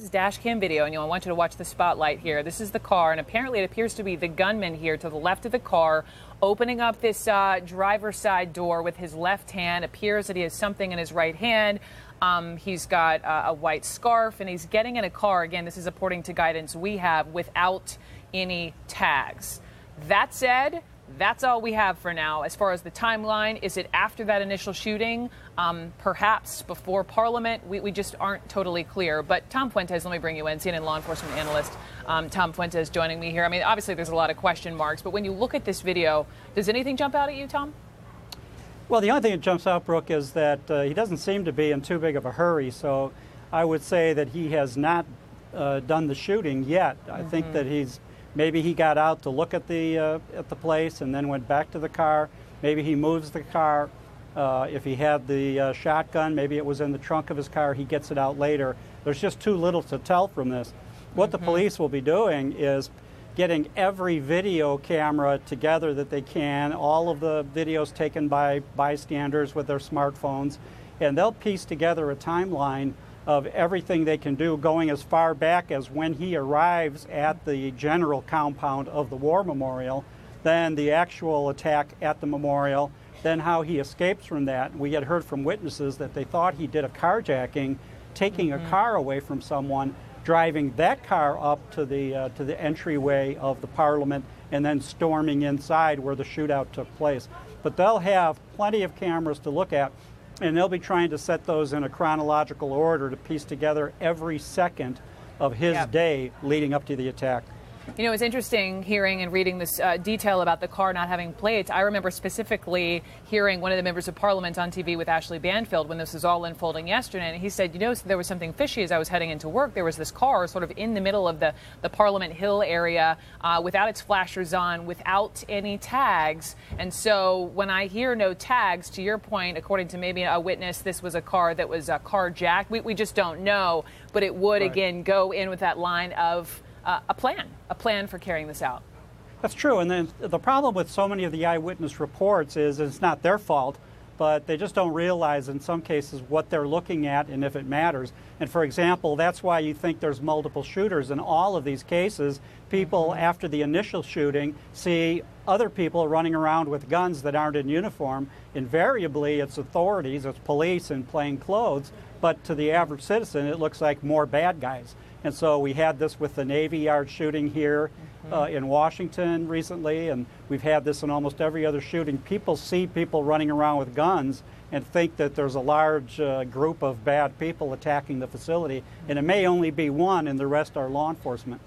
This is dash cam video, and I want you to watch the spotlight here. This is the car, and apparently it appears to be the gunman here to the left of the car, opening up this driver's side door with his left hand. Appears that he has something in his right hand. He's got a white scarf, and he's getting in a car. Again, this is according to guidance we have, without any tags. That said, that's all we have for now. As far as the timeline, is it after that initial shooting? Perhaps before Parliament? We just aren't totally clear. But Tom Fuentes, let me bring you in, CNN law enforcement analyst. Tom Fuentes joining me here. I mean, obviously there's a lot of question marks, but when you look at this video, does anything jump out at you, Tom? Well, the only thing that jumps out, Brooke, is that he doesn't seem to be in too big of a hurry. So I would say that he has not done the shooting yet. I think that maybe he got out to look at the place and then went back to the car. Maybe he moves the car. If he had the shotgun, maybe it was in the trunk of his car. He gets it out later. There's just too little to tell from this. What the police will be doing is getting every video camera together that they can, all of the videos taken by bystanders with their smartphones, and they'll piece together a timeline of everything they can do, going as far back as when he arrives at the general compound of the war memorial, then the actual attack at the memorial, then how he escapes from that. We had heard from witnesses that they thought he did a carjacking, taking a car away from someone, driving that car up to the entryway of the Parliament, and then storming inside where the shootout took place. But they'll have plenty of cameras to look at, and they'll be trying to set those in a chronological order to piece together every second of his day leading up to the attack. You know, it's interesting hearing and reading this detail about the car not having plates. I remember specifically hearing one of the members of Parliament on TV with Ashley Banfield when this was all unfolding yesterday, and he said, you know, there was something fishy as I was heading into work. There was this car sort of in the middle of the Parliament Hill area without its flashers on, without any tags. And so when I hear no tags, to your point, according to maybe a witness, this was a car that was carjacked. We just don't know, but it would, again, go in with that line of a plan for carrying this out. That's true. And then the problem with so many of the eyewitness reports is it's not their fault, but they just don't realize in some cases what they're looking at and if it matters. And for example, that's why you think there's multiple shooters. In all of these cases, people after the initial shooting see other people running around with guns that aren't in uniform. Invariably, it's authorities, it's police in plain clothes, but to the average citizen, it looks like more bad guys. And so we had this with the Navy Yard shooting here in Washington recently, and we've had this in almost every other shooting. People see people running around with guns and think that there's a large group of bad people attacking the facility, and it may only be one and the rest are law enforcement.